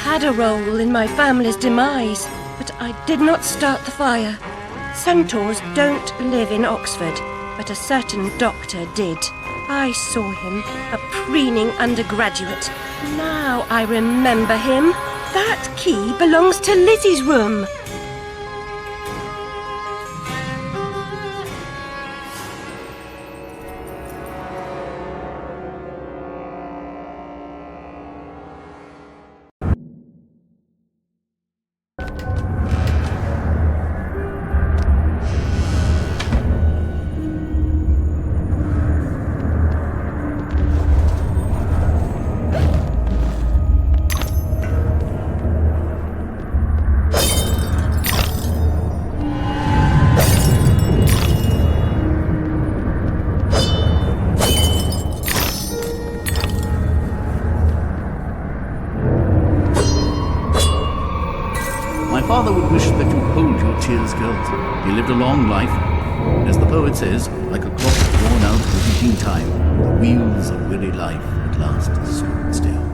had a role in my family's demise, but I did not start the fire. Centaurs don't live in Oxford, but a certain doctor did. I saw him, a preening undergraduate. Now I remember him. That key belongs to Lizzie's room. Father would wish that you hold your tears, girls. He lived a long life. As the poet says, like a clock drawn out for beating time, the wheels of weary life at last stood still.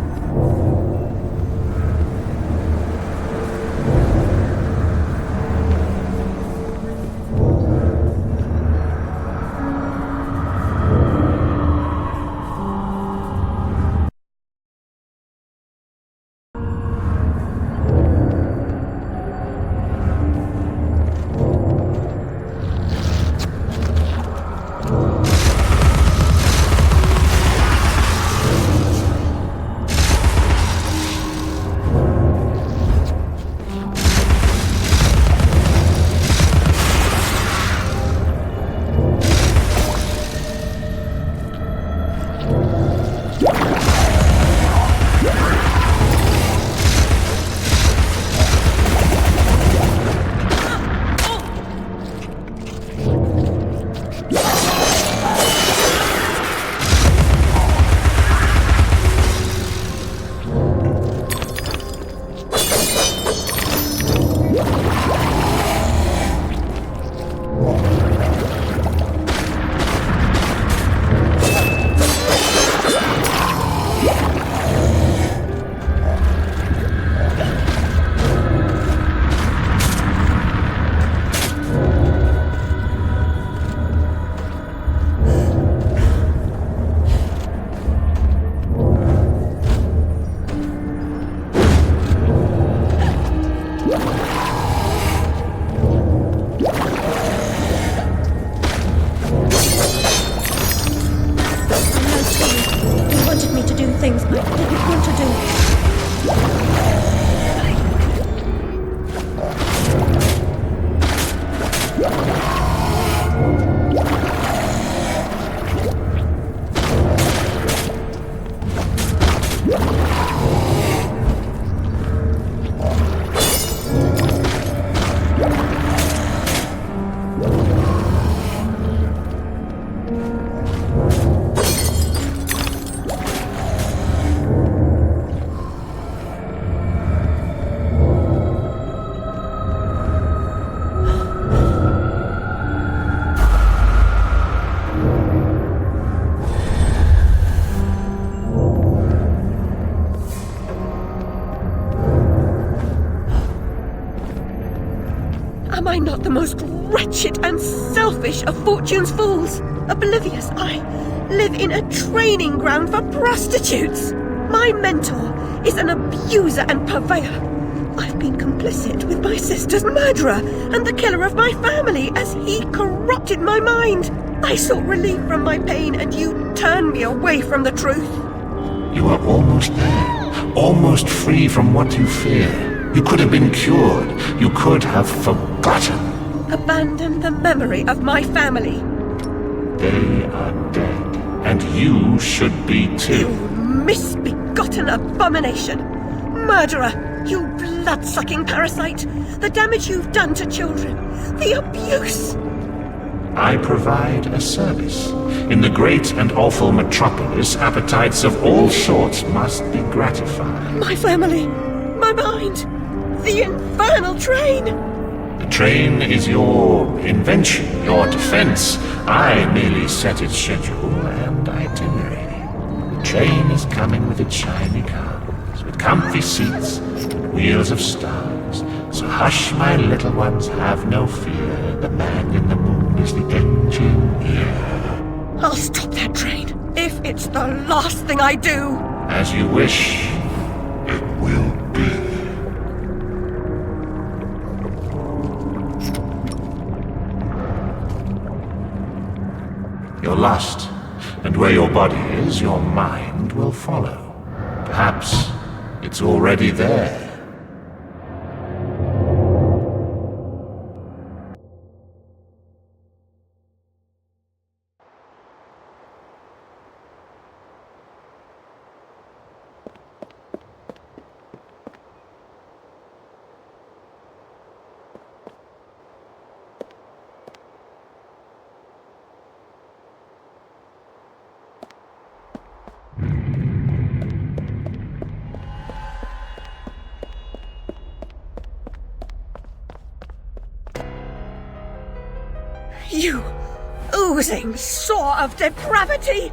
Am I not the most wretched and selfish of fortune's fools? Oblivious, I live in a training ground for prostitutes. My mentor is an abuser and purveyor. I've been complicit with my sister's murderer and the killer of my family as he corrupted my mind. I sought relief from my pain and you turned me away from the truth. You are almost there, almost free from what you fear. You could have been cured. You could have forgotten. Abandon the memory of my family. They are dead, and you should be too. You misbegotten abomination! Murderer! You blood-sucking parasite! The damage you've done to children! The abuse! I provide a service. In the great and awful metropolis, appetites of all sorts must be gratified. My family! My mind! The infernal train! The train is your invention, your defense. I merely set its schedule and itinerary. The train is coming with its shiny cars. cars, with comfy seats, and wheels of stars. So hush, my little ones, have no fear. The man in the moon is the engineer. I'll stop that train, if it's the last thing I do. As you wish, it will be. You're lost, and where your body is, your mind will follow. Perhaps it's already there. You oozing sore of depravity!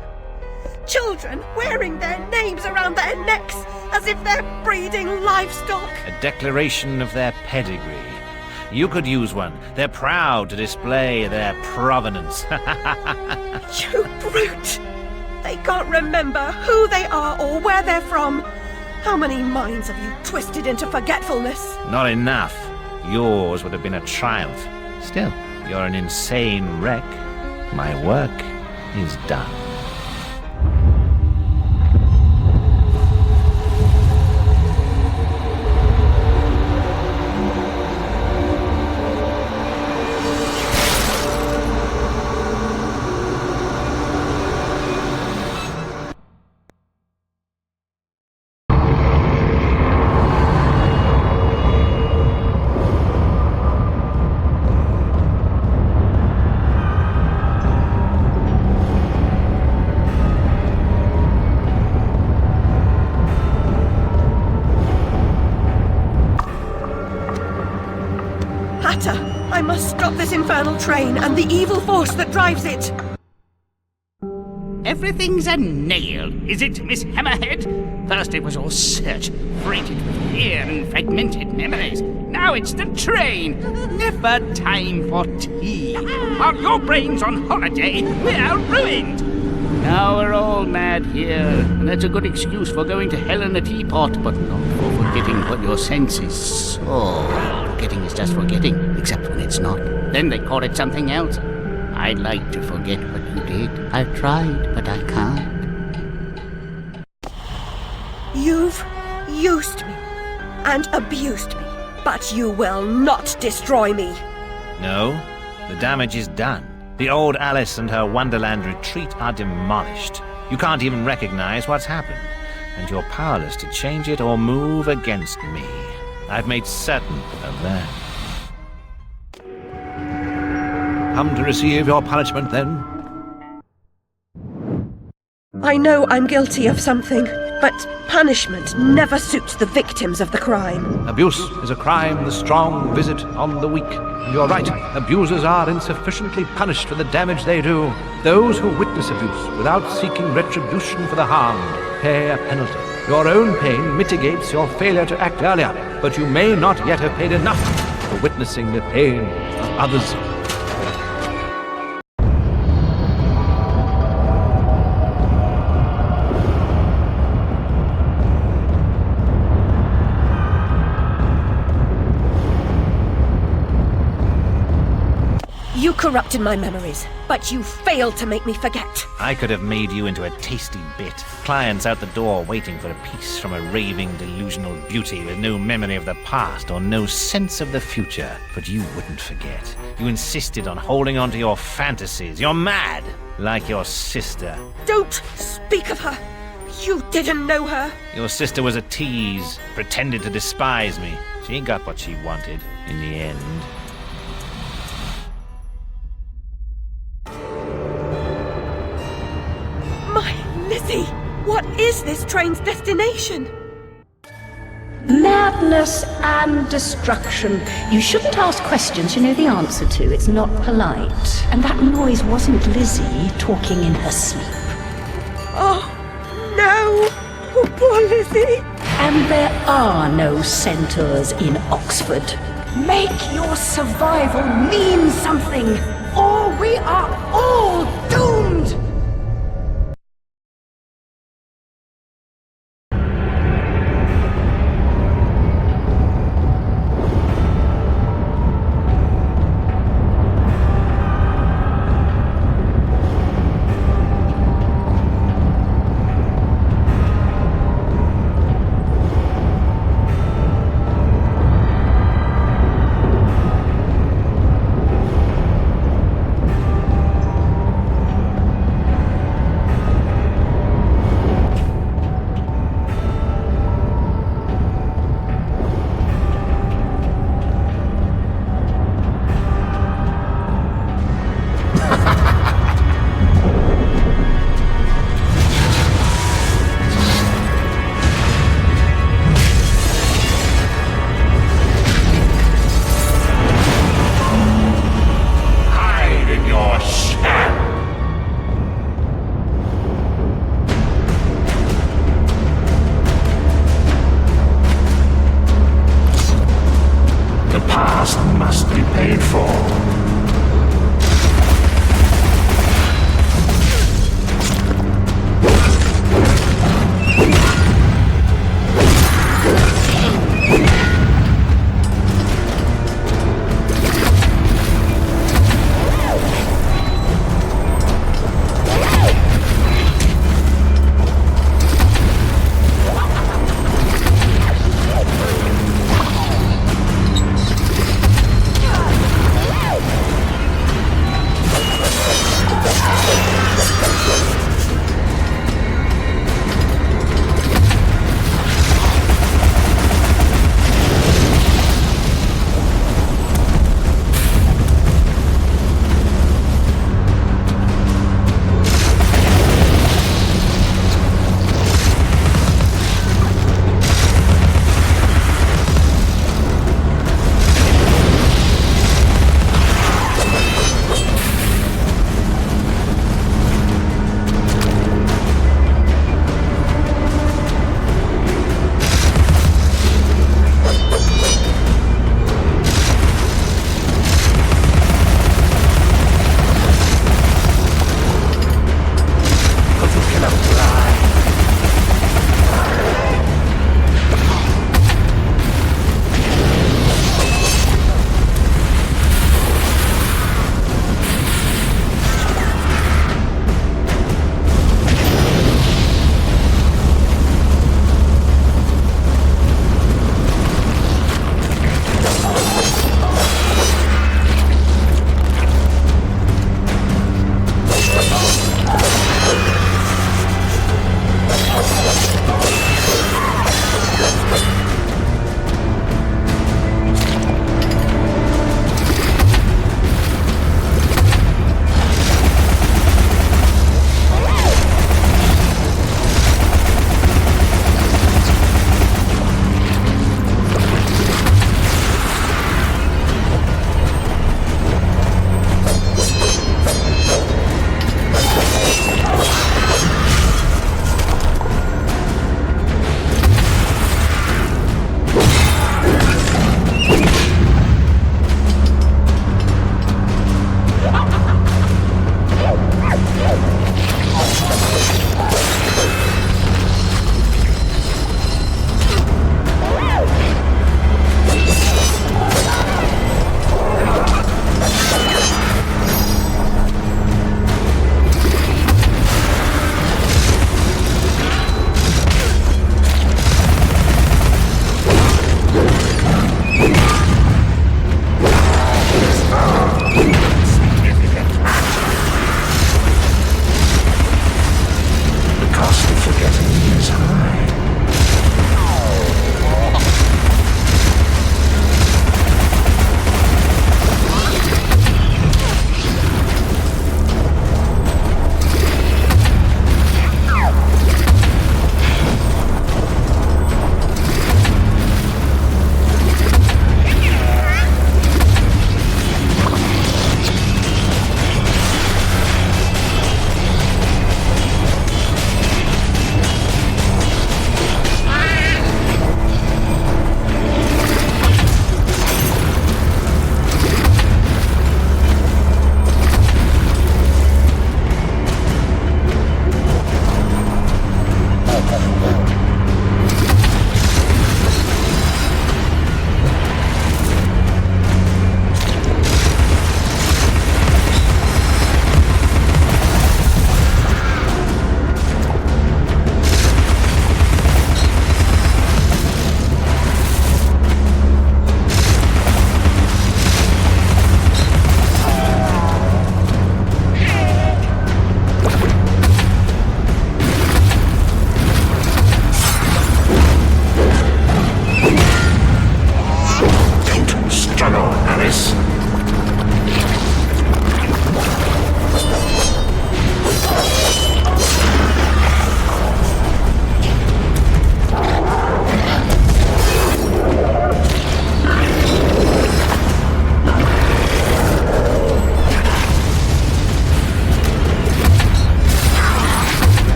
Children wearing their names around their necks as if they're breeding livestock! A declaration of their pedigree. You could use one. They're proud to display their provenance. You brute! They can't remember who they are or where they're from. How many minds have you twisted into forgetfulness? Not enough. Yours would have been a triumph. Still, you're an insane wreck. My work is done. I must stop this infernal train and the evil force that drives it. Everything's a nail, is it, Miss Hammerhead? First it was all search, freighted with fear and fragmented memories. Now it's the train. Never time for tea. While your brain's on holiday, we're ruined. Now we're all mad here, and that's a good excuse for going to hell in a teapot, but not for forgetting what your senses saw. Forgetting is just forgetting, except when it's not. Then they call it something else. I'd like to forget what you did. I've tried, but I can't. You've used me and abused me, but you will not destroy me. No, the damage is done. The old Alice and her Wonderland retreat are demolished. You can't even recognize what's happened, and you're powerless to change it or move against me. I've made certain of that. Come to receive your punishment, then? I know I'm guilty of something, but punishment never suits the victims of the crime. Abuse is a crime the strong visit on the weak. And you're right, abusers are insufficiently punished for the damage they do. Those who witness abuse without seeking retribution for the harmed pay a penalty. Your own pain mitigates your failure to act earlier, but you may not yet have paid enough for witnessing the pain of others. You corrupted my memories, but you failed to make me forget. I could have made you into a tasty bit. Clients out the door waiting for a piece from a raving, delusional beauty with no memory of the past or no sense of the future. But you wouldn't forget. You insisted on holding on to your fantasies. You're mad, like your sister. Don't speak of her. You didn't know her. Your sister was a tease, pretended to despise me. She got what she wanted in the end. Lizzie, what is this train's destination? Madness and destruction. You shouldn't ask questions you know the answer to. It's not polite. And that noise wasn't Lizzie talking in her sleep. Oh, no! Oh, poor Lizzie! And there are no centaurs in Oxford. Make your survival mean something, or we are all doomed!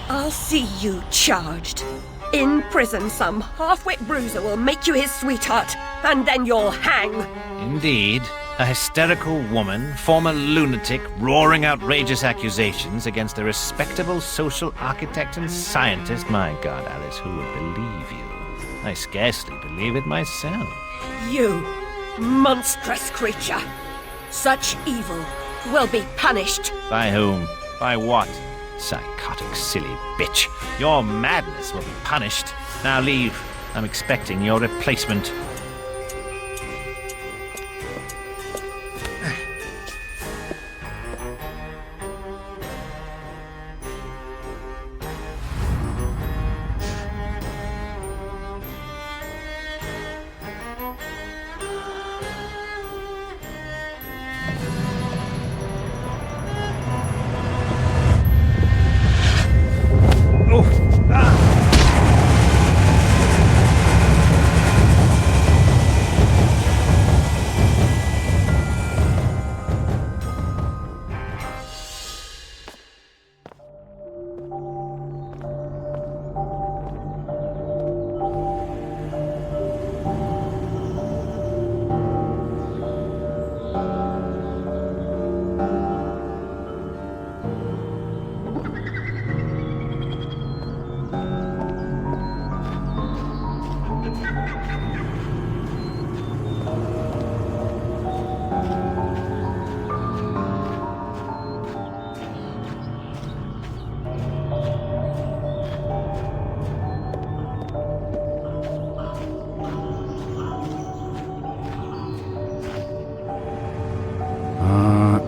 I'll see you charged. In prison, some half-wit bruiser will make you his sweetheart, and then you'll hang. Indeed. A hysterical woman, former lunatic, roaring outrageous accusations against a respectable social architect and scientist. My God, Alice, who would believe you? I scarcely believe it myself. You monstrous creature. Such evil will be punished. By whom? By what? Psychotic, silly bitch. Your madness will be punished. Now leave. I'm expecting your replacement.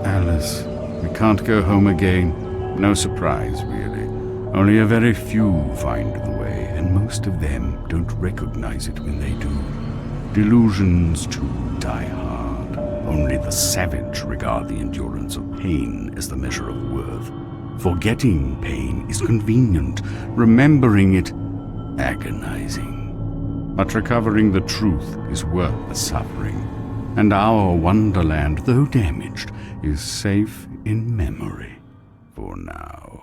Alice, we can't go home again. No surprise, really. Only a very few find the way, and most of them don't recognize it when they do. Delusions, too, die hard. Only the savage regard the endurance of pain as the measure of worth. Forgetting pain is convenient, remembering it agonizing. But recovering the truth is worth the suffering. And our Wonderland, though damaged, is safe in memory for now.